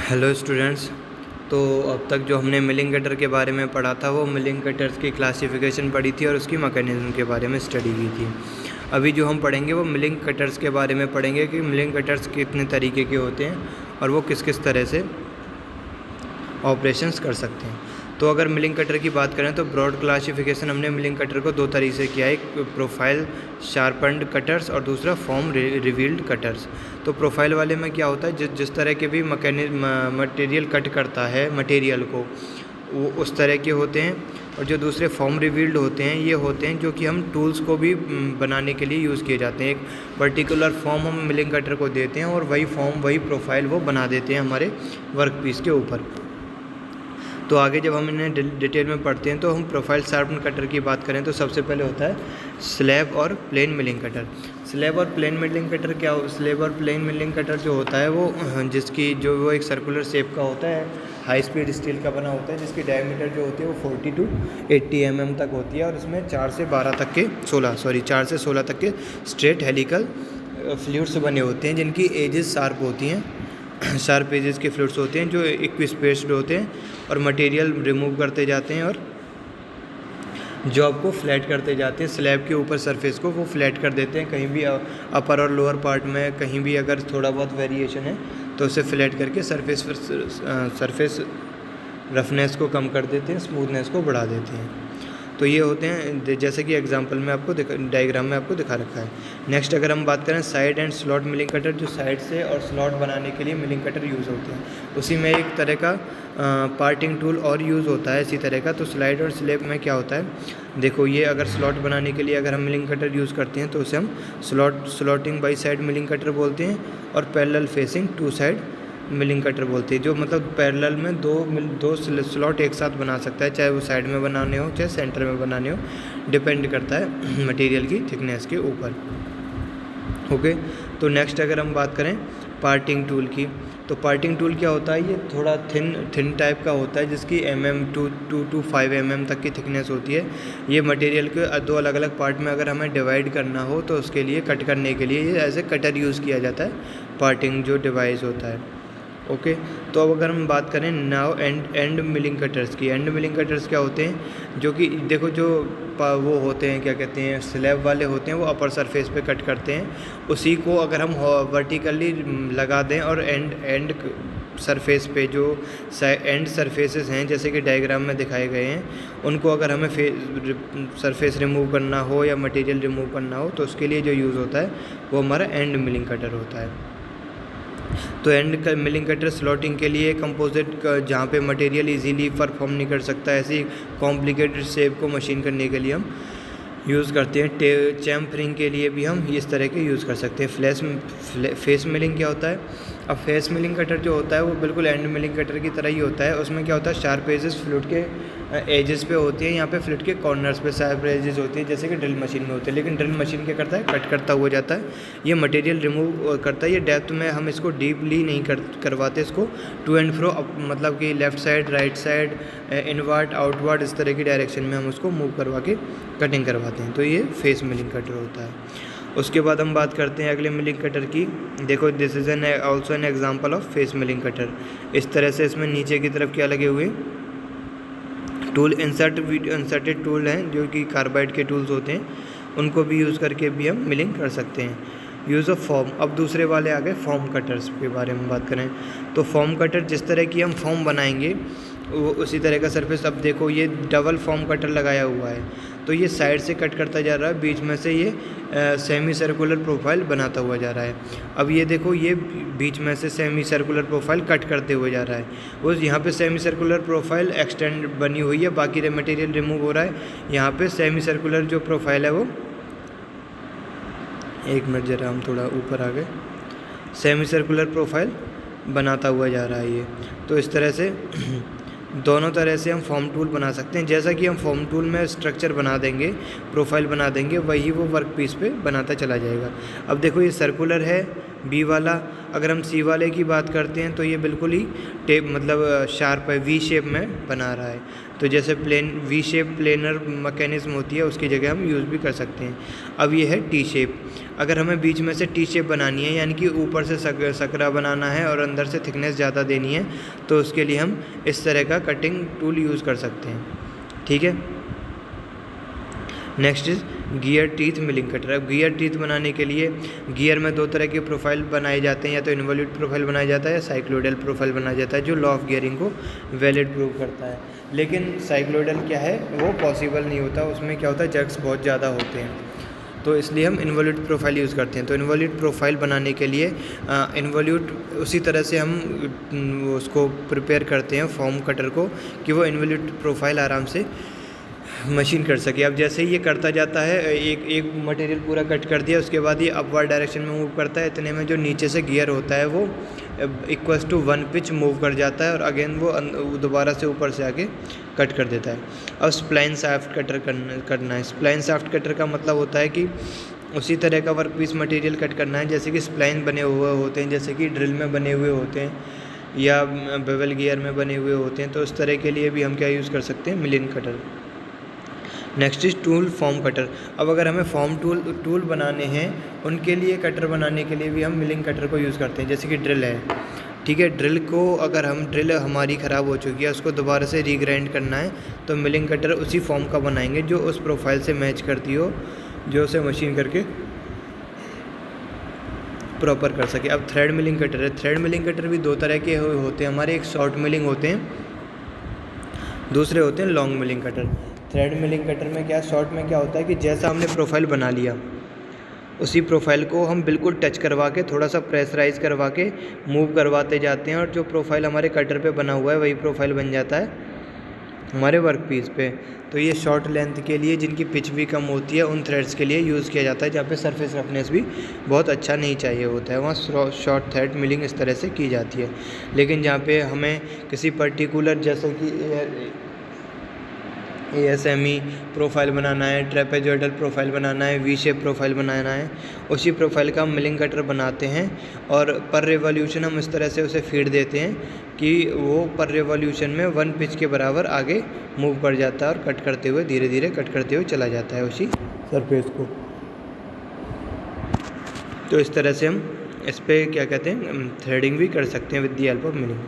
Hello students. तो अब तक जो हमने मिलिंग कटर के बारे में पढ़ा था वो मिलिंग कटर्स की क्लासिफिकेशन पढ़ी थी और उसकी मैकेनिज्म के बारे में स्टडी की थी। अभी जो हम पढ़ेंगे वो मिलिंग कटर्स के बारे में पढ़ेंगे कि मिलिंग कटर्स कितने तरीके के होते हैं और वो किस किस तरह से ऑपरेशंस कर सकते हैं। तो अगर मिलिंग कटर की बात करें तो ब्रॉड क्लासिफिकेशन हमने मिलिंग कटर को दो तरीके से किया है, एक प्रोफाइल शार्पन्ड कटर्स और दूसरा फॉर्म रिवील्ड कटर्स। तो प्रोफाइल वाले में क्या होता है, जिस तरह के भी मटेरियल कट करता है मटेरियल को वो उस तरह के होते हैं, और जो दूसरे फॉर्म रिवील्ड होते हैं ये होते हैं जो कि हम टूल्स को भी बनाने के लिए यूज़ किए जाते हैं। एक पर्टिकुलर फॉर्म हम मिलिंग कटर को देते हैं और वही फॉर्म वही प्रोफाइल वो बना देते हैं हमारे वर्क पीस के ऊपर। तो आगे जब हम इन्हें डिटेल में पढ़ते हैं तो हम प्रोफाइल शार्पन कटर की बात करें तो सबसे पहले होता है स्लैब और प्लेन मिलिंग कटर। स्लैब और प्लेन मिलिंग कटर क्या हो, स्लैब और प्लेन मिलिंग कटर जो होता है वो वो एक सर्कुलर शेप का होता है, हाई स्पीड स्टील का बना होता है, जिसकी डायमीटर जो होती है वो 40 to 80 mm तक होती है और इसमें 4 से 16 तक के स्ट्रेट हेलिकल फ्लूइड्स बने होते हैं जिनकी एजेस शार्प होती हैं, शार्प एजेस के फ्लूइड्स होते हैं जो इक्विस्पेस्ड होते हैं और मटेरियल रिमूव करते जाते हैं और जॉब को फ्लैट करते जाते हैं। स्लैब के ऊपर सरफेस को वो फ्लैट कर देते हैं, कहीं भी अपर और लोअर पार्ट में कहीं भी अगर थोड़ा बहुत वेरिएशन है तो उसे फ्लैट करके सरफेस रफनेस को कम कर देते हैं, स्मूथनेस को बढ़ा देते हैं। तो ये होते हैं जैसे कि एग्जांपल में आपको डायग्राम में आपको दिखा रखा है। नेक्स्ट अगर हम बात करें side and slot milling cutter, जो साइड से और स्लॉट बनाने के लिए मिलिंग कटर यूज़ होते हैं, उसी में एक तरह का पार्टिंग टूल और यूज़ होता है इसी तरह का। तो स्लाइड और स्लैब में क्या होता है, देखो ये अगर स्लॉट बनाने के लिए अगर हम मिलिंग कटर यूज़ करते हैं तो उसे हम slotting by side milling cutter बोलते हैं और parallel facing two side milling cutter बोलते हैं, जो मतलब पैरेलल में दो स्लॉट एक साथ बना सकता है, चाहे वो साइड में बनाने हो चाहे सेंटर में बनाने हो, डिपेंड करता है मटेरियल की थिकनेस के ऊपर। ओके, तो नेक्स्ट अगर हम बात करें पार्टिंग टूल की, तो पार्टिंग टूल क्या होता है, ये थोड़ा थिन टाइप का होता है जिसकी 2 to 5 mm तक की थिकनेस होती है। ये मटेरियल के दो अलग अलग पार्ट में अगर हमें डिवाइड करना हो तो उसके लिए कट करने के लिए ये एज ए कटर यूज़ किया जाता है, पार्टिंग जो डिवाइस होता है। ओके, तो अब अगर हम बात करें नाउ एंड मिलिंग कटर्स की, एंड मिलिंग कटर्स क्या होते हैं, जो कि देखो जो वो होते हैं क्या कहते हैं, स्लैब वाले होते हैं वो अपर सरफेस पे कट करते हैं, उसी को अगर हम वर्टिकली लगा दें और एंड सरफेस पे जो एंड सरफेसेस हैं जैसे कि डायग्राम में दिखाए गए हैं, उनको अगर हमें सरफेस रिमूव करना हो या मटेरियल रिमूव करना हो तो उसके लिए जो यूज़ होता है वो हमारा एंड मिलिंग कटर होता है। तो एंड मिलिंग कटर स्लॉटिंग के लिए कंपोजिट जहाँ पे मटेरियल इजीली परफॉर्म नहीं कर सकता, ऐसी कॉम्प्लिकेटेड शेप को मशीन करने के लिए हम यूज़ करते हैं। चैम्फरिंग के लिए भी हम इस तरह के यूज़ कर सकते हैं। फेस मिलिंग क्या होता है, अब फेस मिलिंग कटर जो होता है वो बिल्कुल एंड मिलिंग कटर की तरह ही होता है। उसमें क्या होता है, शार्प एजेस फ्लूइड के एजेस पे होती है, यहाँ पे फ्लूइड के कॉर्नर्स पे शार्प एजेस होती है जैसे कि ड्रिल मशीन में होते हैं, लेकिन ड्रिल मशीन क्या करता है, कट करता हुआ जाता है, ये मटेरियल रिमूव करता है। ये डेप्थ में हम इसको डीपली नहीं करवाते, इसको टू एंड फ्रो मतलब कि left side right side inward outward इस तरह की डायरेक्शन में हम उसको मूव करवा के कटिंग करवाते हैं। तो ये फेस मिलिंग कटर होता है। उसके बाद हम बात करते हैं अगले मिलिंग कटर की। देखो this is also an example of face milling cutter. इस तरह से इसमें नीचे की तरफ क्या लगे हुए टूल इंसर्टेड टूल हैं जो कि कार्बाइड के टूल्स होते हैं, उनको भी यूज़ करके भी हम मिलिंग कर सकते हैं। यूज़ ऑफ फॉर्म, अब दूसरे वाले आ गए फॉर्म कटर्स के बारे में बात करें तो फॉर्म कटर जिस तरह की हम फॉर्म बनाएंगे वो उसी तरह का सरफेस। अब देखो ये डबल फॉर्म कटर लगाया हुआ है तो ये साइड से कट करता जा रहा है, बीच में से ये सेमी सर्कुलर प्रोफाइल बनाता हुआ जा रहा है। अब ये देखो ये बीच में से सेमी सर्कुलर प्रोफाइल कट करते हुए जा रहा है, वो यहाँ पे सेमी सर्कुलर प्रोफाइल एक्सटेंड बनी हुई है, बाकी मटेरियल रिमूव हो रहा है। यहाँ पे सेमी सर्कुलर जो प्रोफाइल है वो, एक मिनट जरा हम थोड़ा ऊपर आ गए, सेमी सर्कुलर प्रोफाइल बनाता हुआ जा रहा है ये। तो इस तरह से दोनों तरह से हम फॉर्म टूल बना सकते हैं। जैसा कि हम फॉर्म टूल में स्ट्रक्चर बना देंगे, प्रोफाइल बना देंगे, वही वो वर्क पीस पे बनाता चला जाएगा। अब देखो ये सर्कुलर है बी वाला अगर हम सी वाले की बात करते हैं तो ये बिल्कुल ही टेप मतलब शार्प है, वी शेप में बना रहा है। तो जैसे plane V shape planer mechanism होती है उसकी जगह हम यूज़ भी कर सकते हैं। अब ये है टी शेप। अगर हमें बीच में से टी शेप बनानी है, यानी कि ऊपर से सकरा बनाना है और अंदर से थिकनेस ज़्यादा देनी है, तो उसके लिए हम इस तरह का कटिंग टूल यूज़ कर सकते हैं। ठीक है। Next is gear teeth milling cutter. अब गियर टीथ बनाने के लिए गियर में दो तरह के प्रोफाइल बनाए जाते हैं, या तो इन्वॉल्यूट प्रोफाइल बनाया जाता है या साइक्लोइडल प्रोफाइल बनाया जाता है, जो लॉ ऑफ गियरिंग को वैलिड प्रूव करता है। लेकिन साइक्लोइडल क्या है, वो पॉसिबल नहीं होता, उसमें क्या होता है जग्स बहुत ज़्यादा होते हैं, तो इसलिए हम इन्वॉल्यूट प्रोफाइल यूज़ करते हैं। तो इन्वॉल्यूट प्रोफाइल बनाने के लिए इन्वॉल्यूट उसी तरह से हम उसको प्रिपेयर करते हैं फॉर्म कटर को, कि वो इन्वॉल्यूट प्रोफाइल आराम से मशीन कर सके। अब जैसे ही ये करता जाता है, एक मटेरियल पूरा कट कर दिया, उसके बाद ये अपवर्ड डायरेक्शन में मूव करता है, इतने में जो नीचे से गियर होता है वो इक्वल्स टू 1 पिच मूव कर जाता है और अगेन वो दोबारा से ऊपर से आके कट कर देता है। अब स्प्लाइन शाफ्ट कटर करना है। स्प्लाइन शाफ्ट कटर का मतलब होता है कि उसी तरह का वर्क पीस मटेरियल कट करना है जैसे कि स्प्लाइन बने हुए होते हैं, जैसे कि ड्रिल में बने हुए होते हैं या बेवल गियर में बने हुए होते हैं। तो उस तरह के लिए भी हम क्या यूज़ कर सकते हैं, milling cutter. Next is tool form cutter. अब अगर हमें फॉर्म टूल बनाने हैं, उनके लिए कटर बनाने के लिए भी हम मिलिंग कटर को यूज़ करते हैं। जैसे कि ड्रिल है, ठीक है, ड्रिल को अगर हम ड्रिल हमारी ख़राब हो चुकी है, उसको दोबारा से रीग्राइंड करना है, तो मिलिंग कटर उसी फॉर्म का बनाएंगे जो उस प्रोफाइल से मैच करती हो, जो उसे मशीन करके प्रॉपर कर सके। अब थ्रेड मिलिंग कटर है। थ्रेड मिलिंग कटर भी दो तरह के होते हैं हमारे, एक शॉर्ट मिलिंग होते हैं, दूसरे होते हैं long milling cutter. Thread milling cutter में क्या, शॉर्ट में क्या होता है कि जैसा हमने प्रोफाइल बना लिया, उसी प्रोफाइल को हम बिल्कुल टच करवा के, थोड़ा सा प्रेशराइज करवा के मूव करवाते जाते हैं, और जो प्रोफाइल हमारे कटर पे बना हुआ है वही प्रोफाइल बन जाता है हमारे वर्क पीस पे। तो ये शॉर्ट लेंथ के लिए, जिनकी पिच भी कम होती है, उन थ्रेड्स के लिए यूज़ किया जाता है, जहाँ पे सरफेस रफनेस भी बहुत अच्छा नहीं चाहिए होता है, वहाँ शॉर्ट थ्रेड मिलिंग इस तरह से की जाती है। लेकिन जहाँ पे हमें किसी पर्टिकुलर, जैसे कि ASME प्रोफाइल बनाना है, ट्रेपेजॉइडल प्रोफाइल बनाना है, वी शेप प्रोफाइल बनाना है, उसी प्रोफाइल का हम मिलिंग कटर बनाते हैं, और पर रिवॉल्यूशन हम इस तरह से उसे फीड देते हैं कि वो पर रिवॉल्यूशन में 1 पिच के बराबर आगे मूव कर जाता है और कट करते हुए, धीरे धीरे कट करते हुए चला जाता है उसी सरफेस को। तो इस तरह से हम इस पर क्या कहते हैं, थ्रेडिंग भी कर सकते हैं with the help of milling.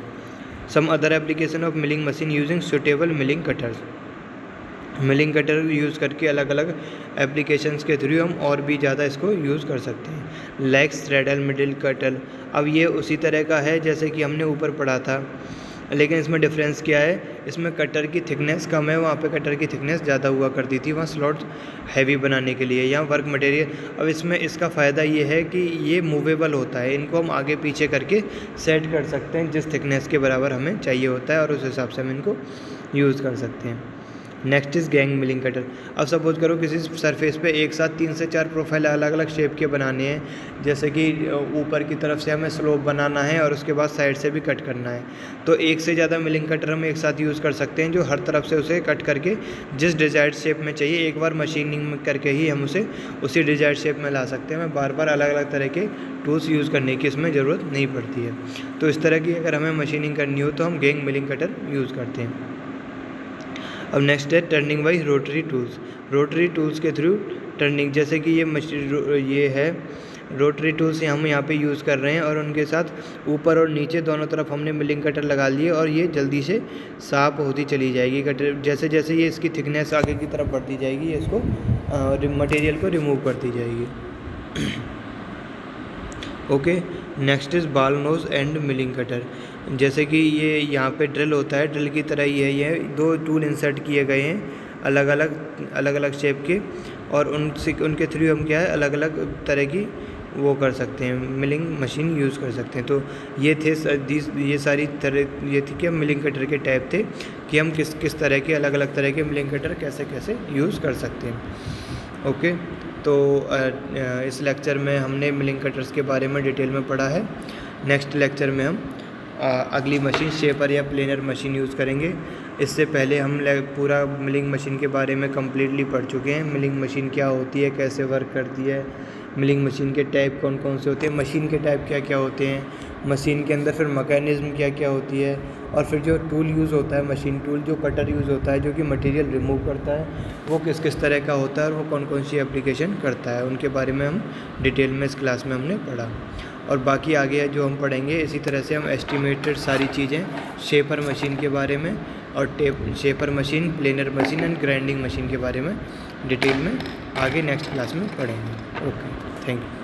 Some other application of milling machine using suitable milling cutters. Milling cutter use करके अलग अलग एप्लीकेशंस के थ्रू हम और भी ज़्यादा इसको यूज़ कर सकते हैं। लेग्स थ्रेडल मिडिल कटल। अब ये उसी तरह का है जैसे कि हमने ऊपर पढ़ा था, लेकिन इसमें डिफरेंस क्या है, इसमें कटर की थिकनेस कम है, वहाँ पे कटर की थिकनेस ज़्यादा हुआ करती थी, वहाँ स्लॉट हैवी बनाने के लिए, यहाँ वर्क मटेरियल। अब इसमें इसका फ़ायदा ये है कि ये मूवेबल होता है, इनको हम आगे पीछे करके सेट कर सकते हैं जिस थिकनेस के बराबर हमें चाहिए होता है, और उस हिसाब से हम इनको यूज़ कर सकते हैं। Next is gang milling cutter. अब सपोज करो किसी सरफेस पे एक साथ 3 से 4 प्रोफाइल अलग अलग शेप के बनाने हैं, जैसे कि ऊपर की तरफ से हमें स्लोप बनाना है और उसके बाद साइड से भी कट करना है, तो एक से ज़्यादा मिलिंग कटर हम एक साथ यूज़ कर सकते हैं, जो हर तरफ से उसे कट करके जिस डिज़ायर्ड शेप में चाहिए, एक बार मशीनिंग करके ही हम उसे उसी डिज़ायर्ड शेप में ला सकते हैं। हमें बार बार अलग अलग तरह के टूल्स यूज़ करने की इसमें ज़रूरत नहीं पड़ती है। तो इस तरह की अगर हमें मशीनिंग करनी हो तो हम गैंग मिलिंग कटर यूज़ करते हैं। अब नेक्स्ट है turning by rotary tools. Rotary tools के थ्रू टर्निंग, जैसे कि ये है रोटरी टूल्स हम यहाँ पे यूज़ कर रहे हैं, और उनके साथ ऊपर और नीचे दोनों तरफ हमने मिलिंग कटर लगा लिए, और ये जल्दी से साफ होती चली जाएगी कटर। जैसे जैसे ये इसकी थिकनेस आगे की तरफ बढ़ती जाएगी, ये इसको मटेरियल को रिमूव करती जाएगी। Okay, next is ball nose end milling cutter. जैसे कि ये यहाँ पे ड्रिल होता है, ड्रिल की तरह ही है, ये 2 टूल इंसर्ट किए गए हैं अलग अलग शेप के, और उनके थ्रू हम क्या है अलग अलग तरह की वो कर सकते हैं, मिलिंग मशीन यूज़ कर सकते हैं। तो ये थे ये सारी तरह, ये थी कि मिलिंग कटर के टाइप थे कि हम किस तरह के अलग अलग तरह के मिलिंग कटर कैसे कैसे यूज़ कर सकते हैं। ओके, तो इस लेक्चर में हमने मिलिंग कटर्स के बारे में डिटेल में पढ़ा है। नेक्स्ट लेक्चर में हम अगली मशीन शेपर या प्लेनर मशीन यूज़ करेंगे। इससे पहले हम पूरा मिलिंग मशीन के बारे में कम्प्लीटली पढ़ चुके हैं। मिलिंग मशीन क्या होती है, कैसे वर्क करती है, मिलिंग मशीन के टाइप कौन कौन से होते हैं, मशीन के टाइप क्या क्या होते हैं, मशीन के अंदर फिर मैकेनिज़्म क्या क्या होती है, और फिर जो टूल यूज़ होता है, मशीन टूल, जो कटर यूज़ होता है जो कि मटेरियल रिमूव करता है, वो किस किस तरह का होता है और वो कौन कौन सी एप्लीकेशन करता है, उनके बारे में हम डिटेल में इस क्लास में हमने पढ़ा। और बाकी आगे जो हम पढ़ेंगे इसी तरह से हम एस्टिमेटेड सारी चीज़ें शेपर मशीन के बारे में और shaper machine, planar machine and grinding machine के बारे में डिटेल में आगे नेक्स्ट क्लास में पढ़ेंगे। Okay, thank you.